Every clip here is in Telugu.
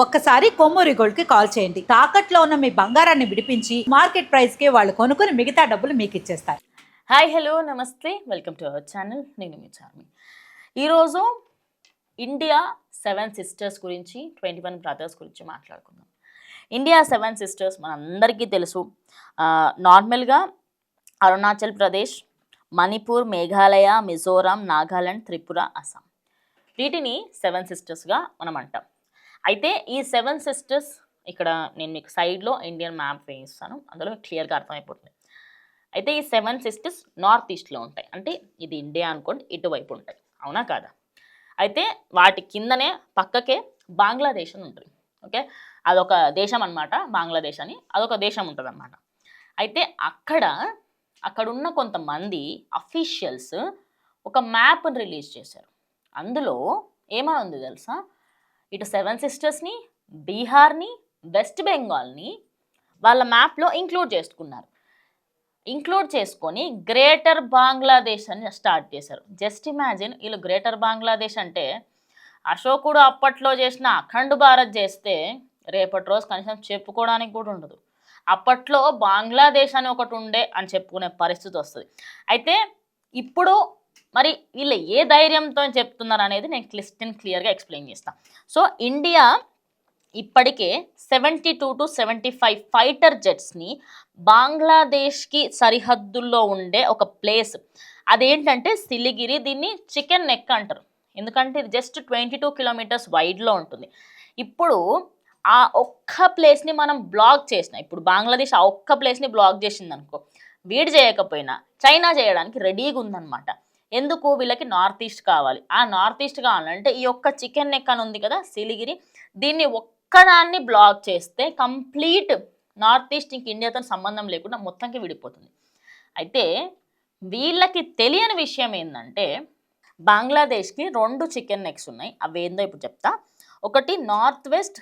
ఒక్కసారి కొమ్మూరి గోల్డ్ కి కాల్ చేయండి. తాకట్లో ఉన్న మీ బంగారాన్ని విడిపించి మార్కెట్ ప్రైస్ కి వాళ్ళు కొనుక్కుని మిగతా డబ్బులు మీకు ఇచ్చేస్తారు. హాయ్ హలో నమస్తే వెల్కమ్ టు అవర్ ఛానల్. నేను మీ చార్మి. ఈరోజు ఇండియా 7 సిస్టర్స్ గురించి 21 బ్రదర్స్ గురించి మాట్లాడుకుందాం. ఇండియా 7 సిస్టర్స్ మనందరికీ తెలుసు. నార్మల్గా అరుణాచల్ ప్రదేశ్, మణిపూర్, మేఘాలయ, మిజోరాం, నాగాలాండ్, త్రిపుర, అస్సాం వీటిని 7 సిస్టర్స్గా మనం అంటాం. అయితే ఈ 7 సిస్టర్స్ ఇక్కడ నేను మీకు సైడ్లో ఇండియన్ మ్యాప్ వేయిస్తాను, అందులో క్లియర్గా అర్థమైపోతుంది. అయితే ఈ 7 సిస్టర్స్ నార్త్ ఈస్ట్లో ఉంటాయి. అంటే ఇది ఇండియా అనుకోండి, ఇటువైపు ఉంటాయి, అవునా కాదా? అయితే వాటి కిందనే పక్కకే బంగ్లాదేశ్ అని ఉంటుంది. ఓకే, అదొక దేశం అనమాట. బంగ్లాదేశ్ అని అదొక దేశం ఉంటుంది అనమాట. అయితే అక్కడున్న కొంతమంది అఫీషియల్స్ ఒక మ్యాప్ని రిలీజ్ చేశారు. అందులో ఏమని ఉంది తెలుసా? ఇటు 7 సిస్టర్స్ని, బీహార్ని, వెస్ట్ బెంగాల్ని వాళ్ళ మ్యాప్లో ఇంక్లూడ్ చేసుకొని గ్రేటర్ బంగ్లాదేశ్ అని స్టార్ట్ చేశారు. జస్ట్ ఇమాజిన్, వీళ్ళు గ్రేటర్ బంగ్లాదేశ్ అంటే అశోకుడు అప్పట్లో చేసిన అఖండ్ భారత్ చేస్తే రేపటి రోజు కనీసం చెప్పుకోవడానికి కూడా ఉండదు. అప్పట్లో బంగ్లాదేశ్ అని ఒకటి ఉండే అని చెప్పుకునే పరిస్థితి వస్తుంది. అయితే ఇప్పుడు మరి వీళ్ళు ఏ ధైర్యంతో చెప్తున్నారు అనేది నేను క్లియర్గా ఎక్స్ప్లెయిన్ చేస్తాను. సో ఇండియా ఇప్పటికే 72 to 75 ఫైటర్ జెట్స్ని బంగ్లాదేశ్కి సరిహద్దుల్లో ఉండే ఒక ప్లేస్, అదేంటంటే సిలిగిరి. దీన్ని చికెన్ నెక్ అంటారు, ఎందుకంటే ఇది జస్ట్ 22 కిలోమీటర్స్ వైడ్లో ఉంటుంది. ఇప్పుడు ఆ ఒక్క ప్లేస్ని మనం బ్లాక్ చేసినా, ఇప్పుడు బంగ్లాదేశ్ ఆ ఒక్క ప్లేస్ని బ్లాక్ చేసింది అనుకో, వీడు చేయకపోయినా చైనా చేయడానికి రెడీగా ఉందన్నమాట. ఎందుకు? వీళ్ళకి నార్త్ ఈస్ట్ కావాలి. ఆ నార్త్ ఈస్ట్ కావాలంటే ఈ ఒక్క చికెన్ నెక్ అని ఉంది కదా సిలిగిరి, దీన్ని ఒక్కదాన్ని బ్లాక్ చేస్తే కంప్లీట్ నార్త్ ఈస్ట్ ఇంక ఇండియాతో సంబంధం లేకుండా మొత్తంకి విడిపోతుంది. అయితే వీళ్ళకి తెలియని విషయం ఏంటంటే బంగ్లాదేశ్కి 2 చికెన్ నెక్స్ ఉన్నాయి. అవి ఏందో ఇప్పుడు చెప్తా. ఒకటి నార్త్ వెస్ట్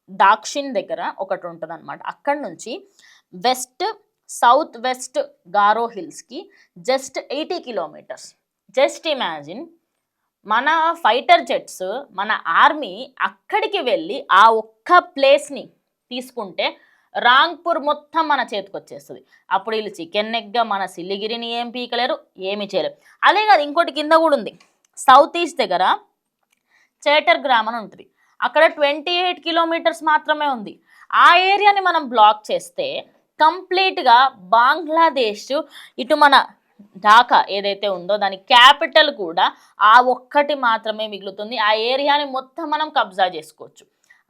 దాక్షిన్ దగ్గర ఒకటి ఉంటుంది అనమాట. అక్కడి నుంచి సౌత్ వెస్ట్ గారో హిల్స్కి జస్ట్ 80 కిలోమీటర్స్. జస్ట్ ఇమాజిన్, మన ఫైటర్ జెట్స్, మన ఆర్మీ అక్కడికి వెళ్ళి ఆ ఒక్క ప్లేస్ని తీసుకుంటే రాంగ్పూర్ మొత్తం మన చేతికి వచ్చేస్తుంది. అప్పుడు వీళ్ళు చికెన్ నెక్గా మన సిలిగిరిని ఏం పీకలేరు, ఏమి చేయలేరు. అదే కాదు, ఇంకోటి కింద కూడా ఉంది. సౌత్ ఈస్ట్ దగ్గర చేటర్ గ్రామ్ అని ఉంటుంది. అక్కడ 28 కిలోమీటర్స్ మాత్రమే ఉంది. ఆ ఏరియాని మనం బ్లాక్ చేస్తే కంప్లీట్గా బంగ్లాదేశ్, ఇటు మన ఢాకా ఏదైతే ఉందో దాని క్యాపిటల్ కూడా ఆ ఒక్కటి మాత్రమే మిగులుతుంది. ఆ ఏరియాని మొత్తం మనం కబ్జా చేసుకోవచ్చు.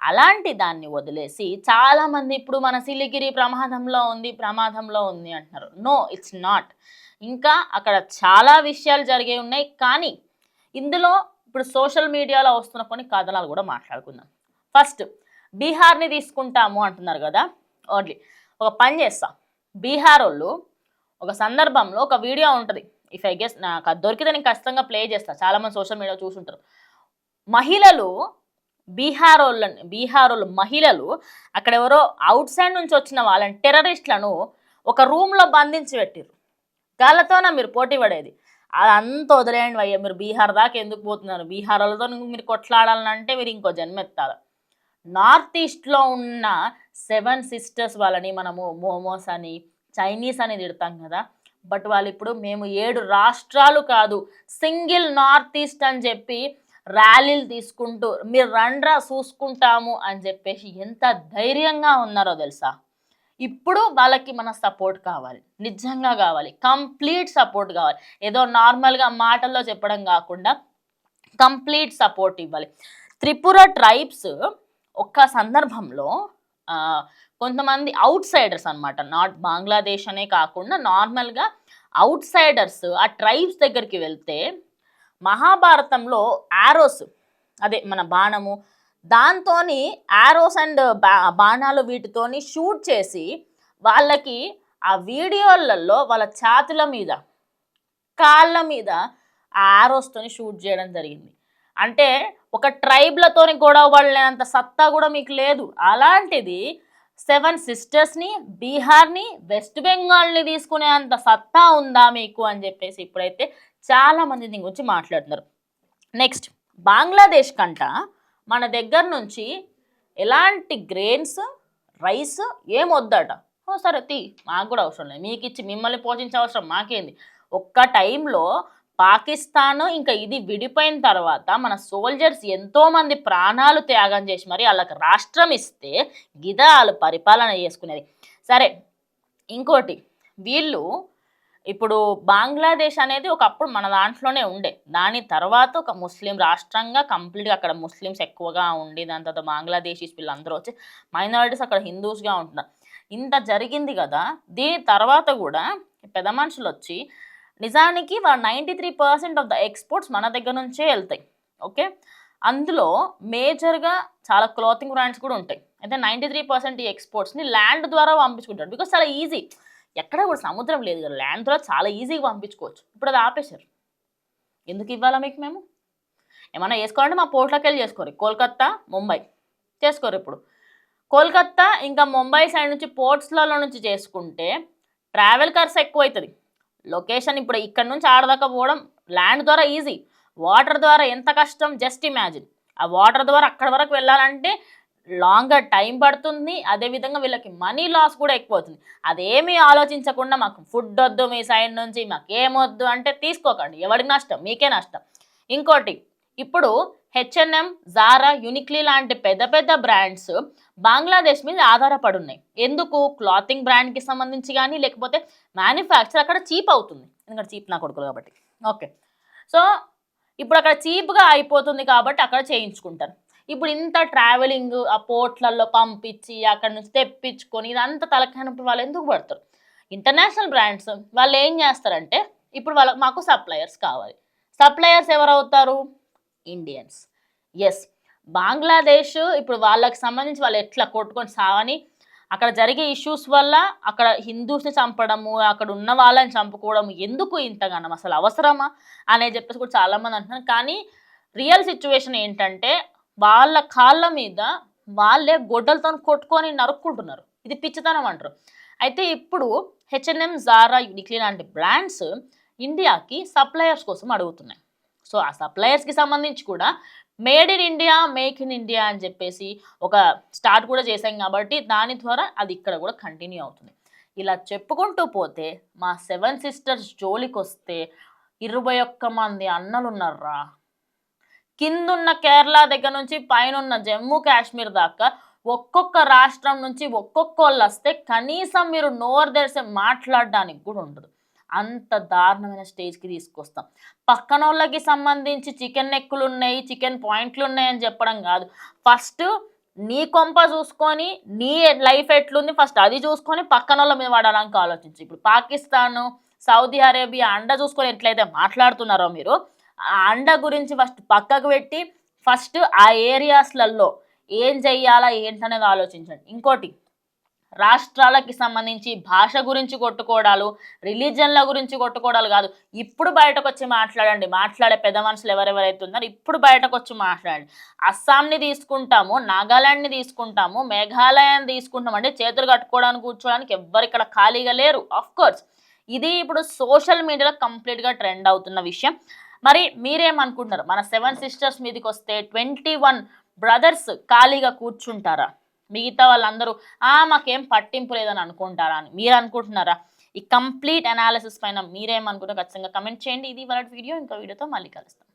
అలాంటి దాన్ని వదిలేసి చాలామంది ఇప్పుడు మన సిలిగిరి ప్రమాదంలో ఉంది అంటున్నారు. No, it's not. ఇంకా అక్కడ చాలా విషయాలు జరిగే ఉన్నాయి. కానీ ఇందులో ఇప్పుడు సోషల్ మీడియాలో వస్తున్న కొన్ని కథనాలు కూడా మాట్లాడుకుందాం. ఫస్ట్ బీహార్ని తీసుకుంటాము అంటున్నారు కదా. ఓన్లీ ఒక పని చేస్తా, బీహార్ వాళ్ళు ఒక సందర్భంలో ఒక వీడియో ఉంటుంది. ఇఫ్ ఐ గెస్, నాకు అది దొరికితే నేను ఖచ్చితంగా ప్లే చేస్తాను. చాలామంది సోషల్ మీడియా చూసుంటారు. బీహార్ వాళ్ళు మహిళలు అక్కడ ఎవరో అవుట్ సైడ్ నుంచి వచ్చిన వాళ్ళని, టెర్రరిస్టులను ఒక రూమ్లో బంధించి పెట్టిర్రు. గాళ్ళతోనే మీరు పోటీ పడేది. అదంతా వదిలేయండి అయ్యా, మీరు బీహార్ దాకా ఎందుకు పోతున్నారు? బీహార్ వాళ్ళతో మీరు కొట్లాడాలంటే మీరు ఇంకో జన్మెత్తాలి. నార్త్ ఈస్ట్లో ఉన్న 7 సిస్టర్స్ వాళ్ళని మనము మోమోస్ అని, చైనీస్ అని తిడతాం కదా. బట్ వాళ్ళు ఇప్పుడు మేము 7 రాష్ట్రాలు కాదు, సింగిల్ నార్త్ ఈస్ట్ అని చెప్పి ర్యాలీలు తీసుకుంటూ మీరు రండ్రా చూసుకుంటాము అని చెప్పేసి ఎంత ధైర్యంగా ఉన్నారో తెలుసా. ఇప్పుడు వాళ్ళకి మన సపోర్ట్ కావాలి, నిజంగా కావాలి, కంప్లీట్ సపోర్ట్ కావాలి. ఏదో నార్మల్గా మాటల్లో చెప్పడం కాకుండా కంప్లీట్ సపోర్ట్ ఇవ్వాలి. త్రిపుర ట్రైబ్స్ ఒక్క సందర్భంలో కొంతమంది అవుట్ సైడర్స్ అనమాట, నాట్ బంగ్లాదేశ్ అనే కాకుండా నార్మల్గా అవుట్ సైడర్స్ ఆ ట్రైబ్స్ దగ్గరికి వెళ్తే మహాభారతంలో యారోస్, అదే మన బాణము, దాంతో యారోస్ అండ్ బాణాలు వీటితోని షూట్ చేసి వాళ్ళకి ఆ వీడియోలలో వాళ్ళ ఛాతుల మీద, కాళ్ళ మీద ఆ యారోస్తోని షూట్ చేయడం జరిగింది. అంటే ఒక ట్రైబ్లతోని గొడవ పడలేనంత సత్తా కూడా మీకు లేదు. అలాంటిది 7 సిస్టర్స్ని, బీహార్ని, వెస్ట్ బెంగాల్ని తీసుకునే అంత సత్తా ఉందా మీకు అని చెప్పేసి ఇప్పుడైతే చాలామంది దీని గురించి మాట్లాడుతున్నారు. నెక్స్ట్, బంగ్లాదేశ్ కంట మన దగ్గర నుంచి ఎలాంటి గ్రెయిన్స్ రైస్ ఏం వద్దట. సరే తీ, మాకు కూడా అవసరం లేదు, మీకు ఇచ్చి మిమ్మల్ని పోషించే అవసరం మాకేంది. ఒక్క టైంలో పాకిస్తాన్ ఇంకా ఇది విడిపోయిన తర్వాత మన సోల్జర్స్ ఎంతోమంది ప్రాణాలు త్యాగం చేసి మరి వాళ్ళకి రాష్ట్రం ఇస్తే గిదా వాళ్ళు పరిపాలన చేసుకునేది. సరే ఇంకోటి, వీళ్ళు ఇప్పుడు బంగ్లాదేశ్ అనేది ఒకప్పుడు మన దాంట్లోనే ఉండే, దాని తర్వాత ఒక ముస్లిం రాష్ట్రంగా కంప్లీట్గా అక్కడ ముస్లిమ్స్ ఎక్కువగా ఉండి దాని తర్వాత బంగ్లాదేశీస్ వీళ్ళందరూ వచ్చి మైనారిటీస్ అక్కడ హిందూస్గా ఉంటున్నారు. ఇంత జరిగింది కదా, దీని తర్వాత కూడా పెద్ద మనుషులు వచ్చి నిజానికి వాళ్ళ 93% ఆఫ్ ద ఎక్స్పోర్ట్స్ మన దగ్గర నుంచే వెళ్తాయి. ఓకే, అందులో మేజర్గా చాలా క్లాతింగ్ బ్రాండ్స్ కూడా ఉంటాయి. అయితే 93% ఈ ఎక్స్పోర్ట్స్ని ల్యాండ్ ద్వారా పంపించుకుంటారు. బికాస్ చాలా ఈజీ, ఎక్కడ కూడా సముద్రం లేదు కదా, ల్యాండ్ ద్వారా చాలా ఈజీగా పంపించుకోవచ్చు. ఇప్పుడు అది ఆపేశారు. ఎందుకు ఇవ్వాలా మీకు మేము? ఏమన్నా చేసుకోవాలంటే మా పోర్ట్లోకి వెళ్ళి చేసుకోరు. కోల్కత్తా, ముంబై చేసుకోరు. ఇప్పుడు కోల్కత్తా ఇంకా ముంబై సైడ్ నుంచి పోర్ట్స్లలో నుంచి చేసుకుంటే ట్రావెల్ ఖర్చు ఎక్కువ అవుతుంది. లొకేషన్ ఇప్పుడు ఇక్కడ నుంచి ఆడదాకా పోవడం ల్యాండ్ ద్వారా ఈజీ, వాటర్ ద్వారా ఎంత కష్టం జస్ట్ ఇమాజిన్. ఆ వాటర్ ద్వారా అక్కడ వరకు వెళ్ళాలంటే లాంగర్ టైం పడుతుంది. అదేవిధంగా వీళ్ళకి మనీ లాస్ కూడా ఎక్కువ అవుతుంది. అదేమీ ఆలోచించకుండా మాకు ఫుడ్ వద్దు మీ సైడ్ నుంచి, మాకు ఏమొద్దు అంటే తీసుకోకండి. ఎవరికి నష్టం? మీకే నష్టం. ఇంకోటి, ఇప్పుడు H&M, జారా, యూనిక్లీ లాంటి పెద్ద పెద్ద బ్రాండ్స్ బంగ్లాదేశ్ మీద ఆధారపడి ఉన్నాయి. ఎందుకు? క్లాతింగ్ బ్రాండ్కి సంబంధించి కానీ లేకపోతే మ్యానుఫ్యాక్చర్ అక్కడ చీప్ అవుతుంది. ఎందుకంటే చీప్ నా కొడుకులు కాబట్టి. ఓకే, సో ఇప్పుడు అక్కడ చీప్గా అయిపోతుంది కాబట్టి అక్కడ చేయించుకుంటారు. ఇప్పుడు ఇంత ట్రావెలింగ్ ఆ పోర్ట్లలో పంపించి అక్కడ నుంచి తెప్పించుకొని ఇదంతా తలకానప్పుడు వాళ్ళు ఎందుకు పడతారు? ఇంటర్నేషనల్ బ్రాండ్స్ వాళ్ళు ఏం చేస్తారంటే ఇప్పుడు వాళ్ళకి మాకు సప్లయర్స్ కావాలి. సప్లయర్స్ ఎవరు అవుతారు? ఇండియన్స్. ఎస్, బంగ్లాదేశ్ ఇప్పుడు వాళ్ళకి సంబంధించి వాళ్ళు ఎట్లా కొట్టుకొని సావని అక్కడ జరిగే ఇష్యూస్ వల్ల అక్కడ హిందూస్ని చంపడము, అక్కడ ఉన్న వాళ్ళని చంపుకోవడం ఎందుకు ఇంతగానం, అసలు అవసరమా అనే చెప్పేసి కూడా చాలామంది అంటున్నారు. కానీ రియల్ సిచ్యువేషన్ ఏంటంటే వాళ్ళ కాళ్ళ మీద వాళ్ళే గొడ్డలతో కొట్టుకొని నరుక్కుంటున్నారు. ఇది పిచ్చితనం అంటారు. అయితే ఇప్పుడు H&M, జారా, యూనిక్లీ లాంటి బ్రాండ్స్ ఇండియాకి సప్లయర్స్ కోసం అడుగుతున్నాయి. సో ఆ సప్లయర్స్కి సంబంధించి కూడా made in India, make in India అని చెప్పేసి ఒక స్టార్ట్ కూడా చేశాం కాబట్టి దాని ద్వారా అది ఇక్కడ కూడా కంటిన్యూ అవుతుంది. ఇలా చెప్పుకుంటూ పోతే మా 7 సిస్టర్స్ జోలికి వస్తే 21 మంది అన్నలు ఉన్నారా. కిందున్న కేరళ దగ్గర నుంచి పైన జమ్మూ కాశ్మీర్ దాకా ఒక్కొక్క రాష్ట్రం నుంచి ఒక్కొక్కళ్ళు వస్తే కనీసం మీరు నోరు తెరిసి మాట్లాడడానికి కూడా ఉండదు. అంత దారుణమైన స్టేజ్కి తీసుకొస్తాం. పక్కన వాళ్ళకి సంబంధించి చికెన్ నెక్కులు ఉన్నాయి, చికెన్ పాయింట్లు ఉన్నాయని చెప్పడం కాదు. ఫస్ట్ నీ కొంప చూసుకొని నీ లైఫ్ ఎట్లుంది ఫస్ట్ అది చూసుకొని పక్కన వాళ్ళ మీద వాడడానికి ఆలోచించి. ఇప్పుడు పాకిస్తాను, సౌదీ అరేబియా అండ చూసుకొని ఎట్లయితే మాట్లాడుతున్నారో మీరు ఆ అండ గురించి ఫస్ట్ పక్కకు పెట్టి ఫస్ట్ ఆ ఏరియాస్లలో ఏం చెయ్యాలా ఏంటనేది ఆలోచించండి. ఇంకోటి, రాష్ట్రాలకి సంబంధించి భాష గురించి కొట్టుకోవడాలు, రిలీజన్ల గురించి కొట్టుకోవడాలు కాదు. ఇప్పుడు బయటకు వచ్చి మాట్లాడండి. మాట్లాడే పెద్ద మనుషులు ఎవరెవరైతే ఉన్నారో ఇప్పుడు బయటకు వచ్చి మాట్లాడండి. అస్సాంని తీసుకుంటాము, నాగాలాండ్ని తీసుకుంటాము, మేఘాలయాన్ని తీసుకుంటాం అంటే చేతులు కట్టుకోవడానికి కూర్చోడానికి ఎవ్వరు ఇక్కడ ఖాళీగా లేరు. ఆఫ్ కోర్స్ ఇది ఇప్పుడు సోషల్ మీడియాలో కంప్లీట్గా ట్రెండ్ అవుతున్న విషయం. మరి మీరేమనుకుంటున్నారు? మన 7 సిస్టర్స్ మీదకి వస్తే 21 బ్రదర్స్ ఖాళీగా కూర్చుంటారా? మిగతా వాళ్ళందరూ మాకేం పట్టింపు లేదని అనుకుంటారా అని మీరు అనుకుంటున్నారా? ఈ కంప్లీట్ అనాలిసిస్ పైన మీరేమనుకుంటారో ఖచ్చితంగా కమెంట్ చేయండి. ఇది వాళ్ళ వీడియో, ఇంకా వీడియోతో మళ్ళీ కలుస్తాం.